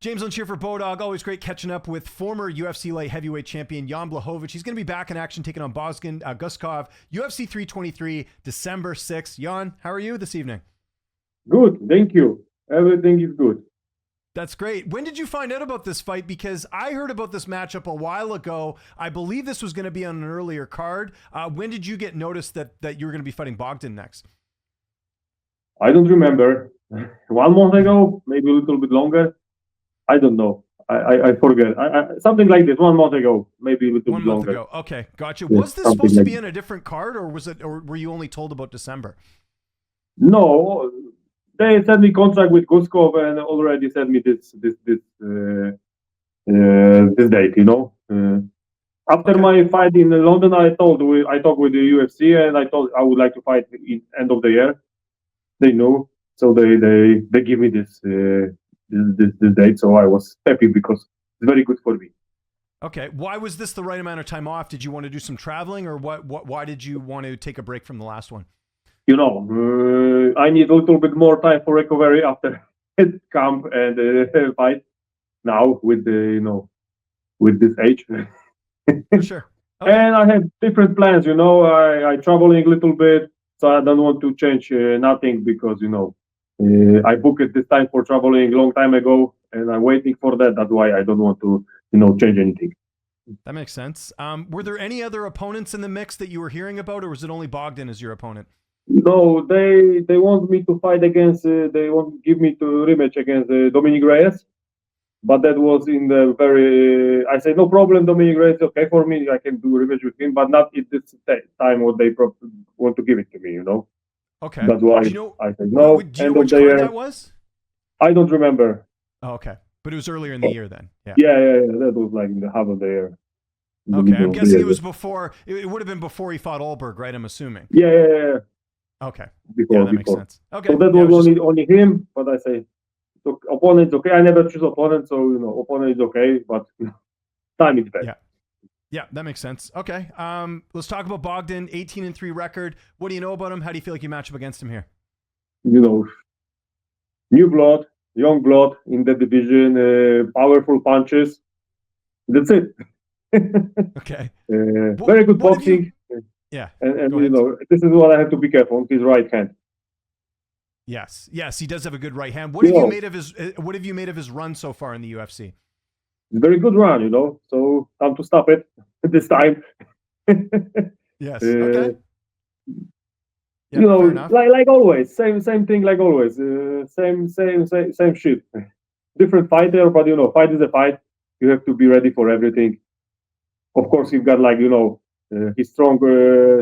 James Lynch here for BODOG. Always great catching up with former UFC light heavyweight champion Jan Błachowicz. He's going to be back in action taking on Bosgan Guskov, UFC 323, December 6th. Jan, how are you this evening? Good, thank you. Everything is good. That's great. When did you find out about this fight? Because I heard about this matchup a while ago. I believe this was going to be on an earlier card. When did you get notice that you were going to be fighting Bogdan next? I don't remember. 1 month ago, maybe a little bit longer. I don't know. I forget. Something like this. 1 month ago, maybe a little bit longer. 1 month ago. Okay, gotcha. Yeah, was this supposed to be in a different card, or were you only told about December? No, they sent me contract with Guskov and already sent me this date. After my fight in London, I talked with the UFC and I told I would like to fight in end of the year. They know, so they give me this date. So I was happy because it's very good for me. Okay, why was this the right amount of time off? Did you want to do some traveling, or what? Why did you want to take a break from the last one? I need a little bit more time for recovery after camp and fight. Now with with this age. Sure. Okay. And I have different plans. I traveling a little bit, so I don't want to change nothing because I booked it this time for traveling a long time ago, and I'm waiting for that. That's why I don't want to change anything. That makes sense. Were there any other opponents in the mix that you were hearing about, or was it only Bogdan as your opponent? No, they want me to fight against. They want to give me to rematch against Dominick Reyes, but that was in the very. I said no problem. Dominick Reyes is okay for me. I can do rematch with him, but not at this time what they want to give it to me. Okay. That's why I said no. Do you know which card that was? I don't remember. Oh, okay, but it was earlier in the year then. Yeah. That was like in the half of the year. Okay, I'm guessing it was before. It would have been before he fought Ulberg, right? I'm assuming. Yeah. Okay. Before. That makes sense. Okay. So that was only him, but I say, so opponent's okay. I never choose opponent, so opponent is okay, but time is bad. Yeah, that makes sense. Okay. Let's talk about Bogdan, 18-3 record. What do you know about him? How do you feel like you match up against him here? New blood, young blood in the division, powerful punches. That's it. Okay. Very good boxing. Yeah. And this is what I have to be careful on his right hand. Yes, he does have a good right hand. What have you made of his run so far in the UFC? Very good run, So time to stop it this time. Yes. Okay. Yeah, like always, same thing like always. Same shit. Different fighter, but fight is a fight. You have to be ready for everything. Of course, you've got his strong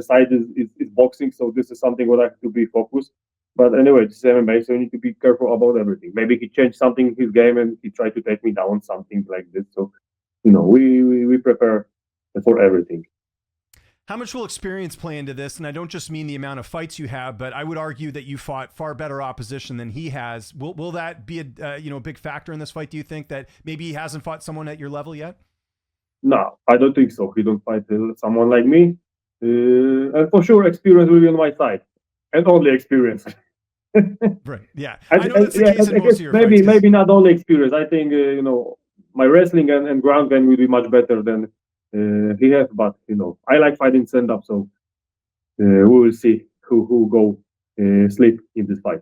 side is boxing, so this is something what I have to be focused. But anyway, it's MMA, so you need to be careful about everything. Maybe he changed something in his game and he tried to take me down, something like this. So, we prepare for everything. How much will experience play into this? And I don't just mean the amount of fights you have, but I would argue that you fought far better opposition than he has. Will that be a big factor in this fight? Do you think that maybe he hasn't fought someone at your level yet? No, I don't think so. He don't fight someone like me, and for sure, experience will be on my side, and only experience. Right. Yeah. I know that's the case in most of your maybe fights. Maybe not only experience. I think my wrestling and ground game will be much better than he has. But I like fighting stand up, so we will see who go sleep in this fight.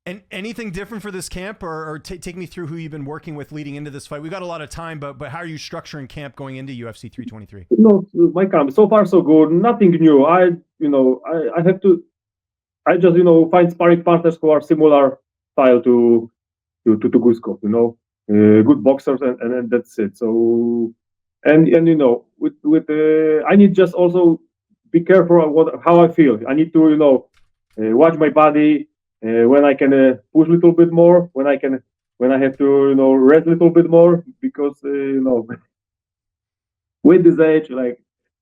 And anything different for this camp, or take me through who you've been working with leading into this fight? We've got a lot of time, but how are you structuring camp going into UFC 323? My camp so far so good. Nothing new. I have to. I just find sparring partners who are similar style to Guskov. Good boxers, and that's it. So and with I need just also be careful of how I feel. I need to watch my body. When I can push a little bit more, when I have to rest a little bit more, because with this age, like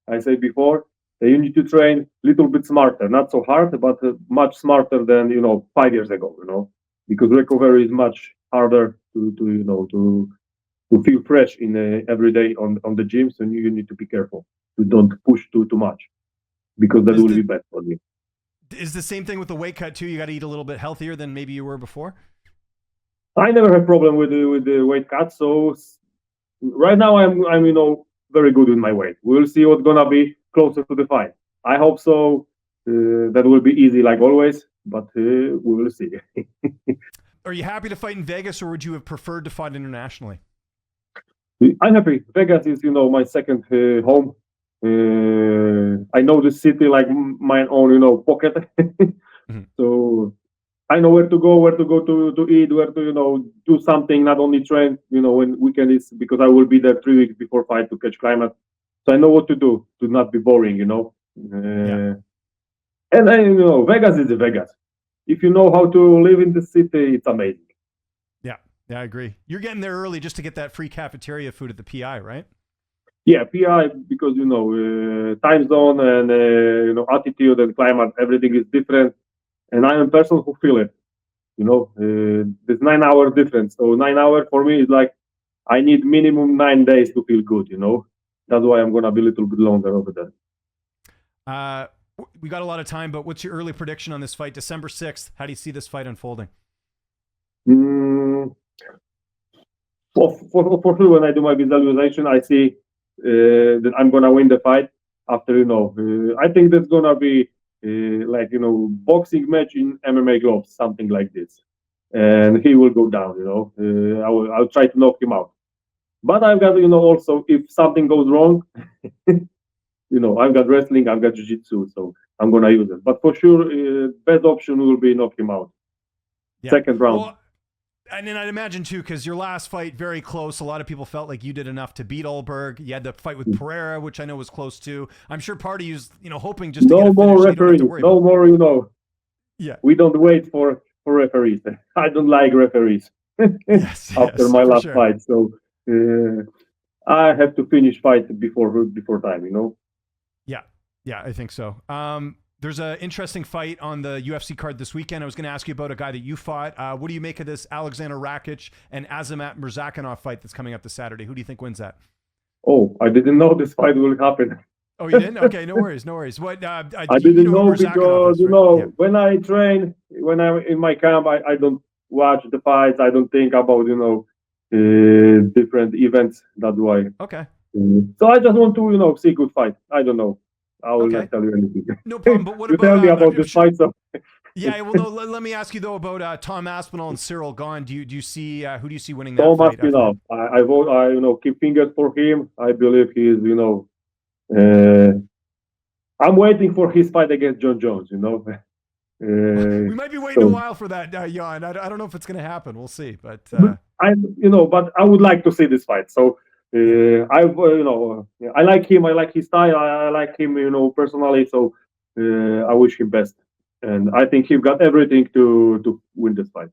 I said before, you need to train a little bit smarter, not so hard, but much smarter than 5 years ago. Because recovery is much harder to feel fresh in every day on the gym, so you need to be careful to don't push too much, because that will be bad for me. Is the same thing with the weight cut too? You got to eat a little bit healthier than maybe you were before? I never have problem with the weight cut. So right now I'm very good with my weight. We'll see what's gonna be closer to the fight. I hope so. That will be easy like always, but we will see. Are you happy to fight in Vegas, or would you have preferred to fight internationally? I'm happy. Vegas is my second home. I know the city like my own pocket. Mhm. So I know where to go to eat, where to do something, not only train when weekend is, because I will be there 3 weeks before fight to catch climate. So I know what to do to not be boring. Yeah. And Vegas is Vegas. If you know how to live in the city, it's amazing. Yeah, I agree. You're getting there early just to get that free cafeteria food at the PI, right? Yeah, PI, because time zone and altitude and climate, everything is different, and I'm a person who feel it. There's 9 hour difference, so 9 hours for me is like I need minimum 9 days to feel good. That's why I'm gonna be a little bit longer over there. We got a lot of time, but what's your early prediction on this fight, December 6th? How do you see this fight unfolding? For sure, when I do my visualization, I see that I'm gonna win the fight. After I think that's gonna be like boxing match in MMA gloves, something like this, and he will go down. I'll try to knock him out. But I've got also, if something goes wrong, I've got wrestling, I've got jiu-jitsu, so I'm gonna use it. But for sure, best option will be knock him out. Yeah. Second round. Well, and then I'd imagine too, because your last fight very close. A lot of people felt like you did enough to beat Ulberg. You had the fight with Pereira, which I know was close too. I'm sure part of you's hoping just to get a more finish, referees, so no more. Yeah. We don't wait for referees. I don't like referees. After my last fight, so I have to finish fight before time. Yeah, I think so. There's an interesting fight on the UFC card this weekend. I was going to ask you about a guy that you fought. What do you make of this Alexander Rakic and Azamat Murzakanov fight that's coming up this Saturday? Who do you think wins that? Oh, I didn't know this fight will happen. Oh, you didn't? Okay, no worries. What? I didn't know because is, right? when I train, when I'm in my camp, I don't watch the fights. I don't think about different events. That's why. Okay. So I just want to see good fight. I don't know. I will not tell you anything. No problem. But what you about tell me about this fight? So. Yeah, well, no, let me ask you though about Tom Aspinall and Cyril Gahn. Do you see who do you see winning that Tom fight? Aspinall. I vote. Keep fingers for him. I believe he's I'm waiting for his fight against John Jones. We might be waiting a while for that, Jan. I don't know if it's going to happen. We'll see. But but I would like to see this fight. So I like him. I like his style. I like him. Personally. So I wish him best, and I think he's got everything to win this fight.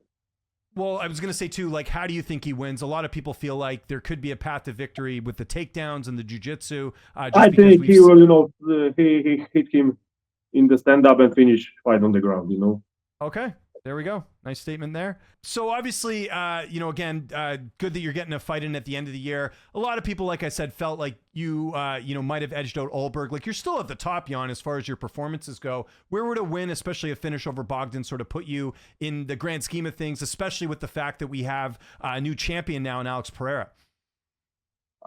Well, I was going to say too, like, how do you think he wins? A lot of people feel like there could be a path to victory with the takedowns and the jiu-jitsu. I think he will, he hit him in the stand-up and finish fight on the ground, Okay, there we go. Nice statement there. So obviously, again, good that you're getting a fight in at the end of the year. A lot of people, like I said, felt like you, might have edged out Ulberg. Like, you're still at the top, Jan, as far as your performances go. Where would a win, especially a finish over Bogdan, sort of put you in the grand scheme of things, especially with the fact that we have a new champion now in Alex Pereira?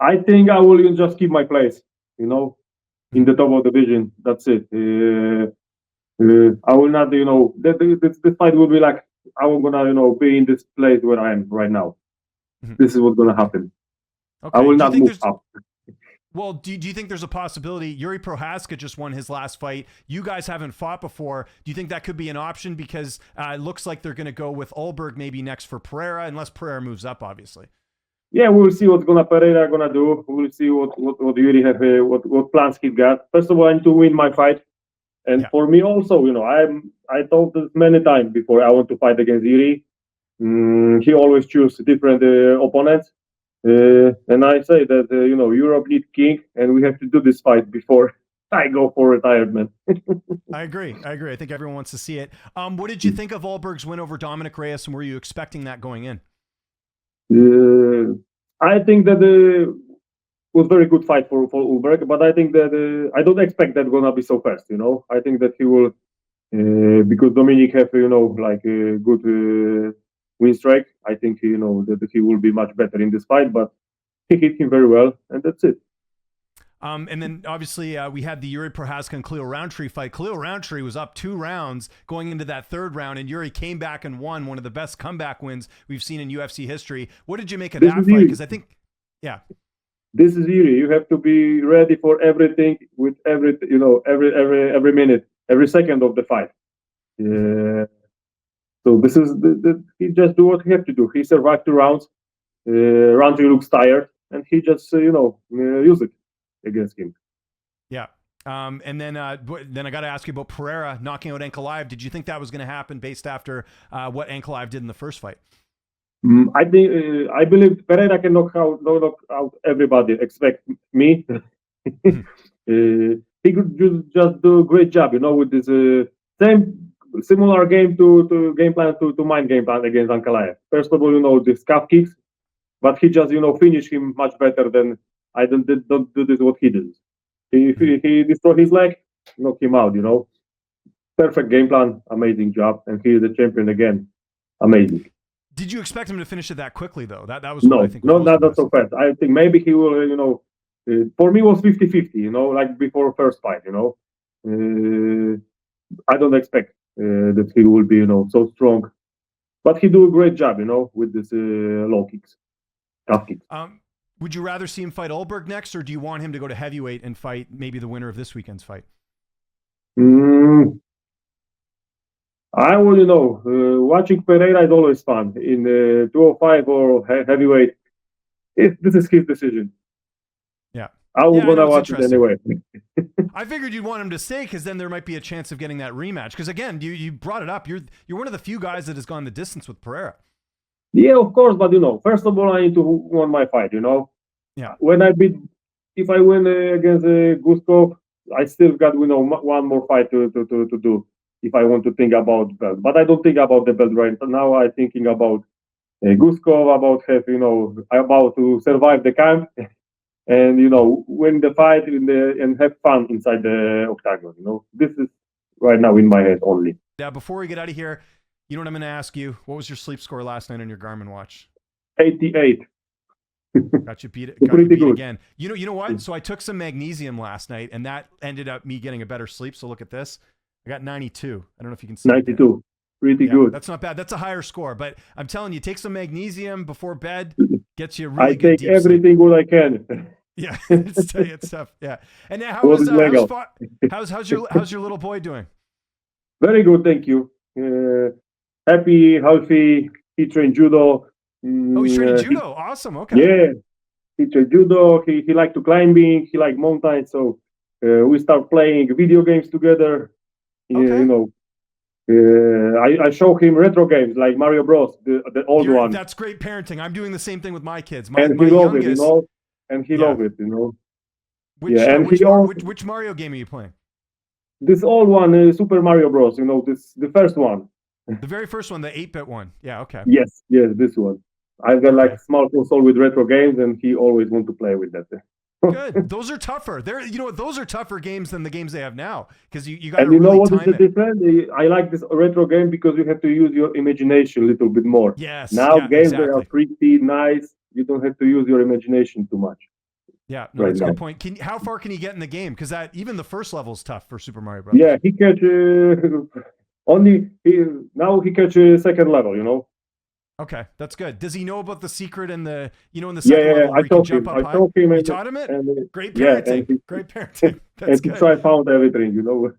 I think I will just keep my place, in the top of the division. That's it. I will not, this fight will be like, I'm gonna, be in this place where I am right now. Mm-hmm. This is what's gonna happen. Okay. I will not move up. Well, do you think there's a possibility? Jiri Prochazka just won his last fight. You guys haven't fought before. Do you think that could be an option? Because it looks like they're going to go with Ulberg maybe next for Pereira, unless Pereira moves up, obviously. Yeah, we'll see what Pereira gonna do. We'll see what Jiri have, what plans he got. First of all, I need to win my fight. And for me also, I told this many times before, I want to fight against Jiri. He always choose different opponents. And I say that, Europe needs king, and we have to do this fight before I go for retirement. I agree. I think everyone wants to see it. What did you think of Ulberg's win over Dominick Reyes, and were you expecting that going in? I think that was very good fight for Ulberg, but I think that I don't expect that gonna be so fast. I think that he will because Dominick have like a good win streak. I think that he will be much better in this fight, but he hit him very well, and that's it. And then obviously we had the Jiri Prochazka and Khalil Rountree fight. Khalil Rountree was up 2 rounds going into that 3rd round, and Jiri came back and won, one of the best comeback wins we've seen in UFC history. What did you make of that fight? Because I think, yeah. This is Jiri. You have to be ready for everything with every minute, every second of the fight. So this is he just do what he have to do. He survived 2 rounds. Rountree looks tired, and he just use it against him. Yeah. And then I got to ask you about Pereira knocking out Ankalaev. Did you think that was going to happen based after what Ankalaev did in the first fight? I believe Pereira can knock out everybody except me. He could just do a great job, with this similar game to game plan to mine game plan against Ankalaev. First of all, the scuff kicks, but he just finish him much better than I don't do this what he did. He destroyed his leg, knock him out. Perfect game plan, amazing job, and he is the champion again. Amazing. Did you expect him to finish it that quickly, though? That was no, what I think. Not so fast. I think maybe he will. For me, it was 50-50. Like before first fight. I don't expect that he will be, so strong, but he do a great job, with this low kicks, tough kicks. Would you rather see him fight Ulberg next, or do you want him to go to heavyweight and fight maybe the winner of this weekend's fight? I will, watching Pereira is always fun. In 205 or heavyweight, this is his decision. Yeah. I will gonna watch it anyway. I figured you'd want him to stay because then there might be a chance of getting that rematch. Because again, you brought it up. You're one of the few guys that has gone the distance with Pereira. Yeah, of course, but first of all, I need to win my fight. Yeah. If I win against Guskov, I still got one more fight to do. If I want to think about belt, but I don't think about the belt right now. I'm thinking about Guskov, about to survive the camp, and win the fight and have fun inside the octagon. This is right now in my head only. Now, before we get out of here, you know what I'm going to ask you? What was your sleep score last night on your Garmin watch? 88. Got you beat it. Pretty good Again. You know what? So I took some magnesium last night, and that ended up me getting a better sleep. So look at this. I got 92. I don't know if you can see 92. Pretty good. That's not bad. That's a higher score. But I'm telling you, take some magnesium before bed. Gets you really good deep sleep. I take everything what I can. Yeah, it's tough. Yeah. And now, how's your little boy doing? Very good, thank you. Happy, healthy. He trained judo. He's training judo. Awesome. Okay. Yeah, he trained judo. He liked to climbing. He liked mountains. So we start playing video games together. Okay. I show him retro games like Mario Bros, the old one. That's great parenting. I'm doing the same thing with my kids. My youngest, and he loves it, Which Mario game are you playing? This old one, Super Mario Bros. The first one. The very first one, the 8-bit one. Yeah, okay. Yes, this one. I've got like a small console with retro games, and he always wants to play with that. Good. Those are tougher. Those are tougher games than the games they have now because you got to really really what is the difference? I like this retro game because you have to use your imagination a little bit more. Yes. Now games that are pretty nice, you don't have to use your imagination too much. Yeah, no, that's a good point. How far can you get in the game? Because even the first level is tough for Super Mario Bros. Yeah, he catch he catch second level. Okay, that's good. Does he know about the secret in the in the second level where I taught him. You taught him it? Great parenting. Great parenting. That's good. I found everything,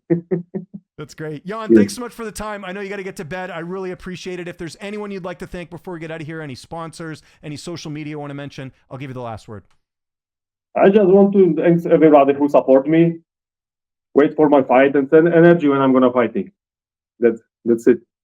That's great. Jan, thanks so much for the time. I know you got to get to bed. I really appreciate it. If there's anyone you'd like to thank before we get out of here, any sponsors, any social media you want to mention, I'll give you the last word. I just want to thank everybody who support me. Wait for my fight and send energy when I'm gonna fight it. That's it.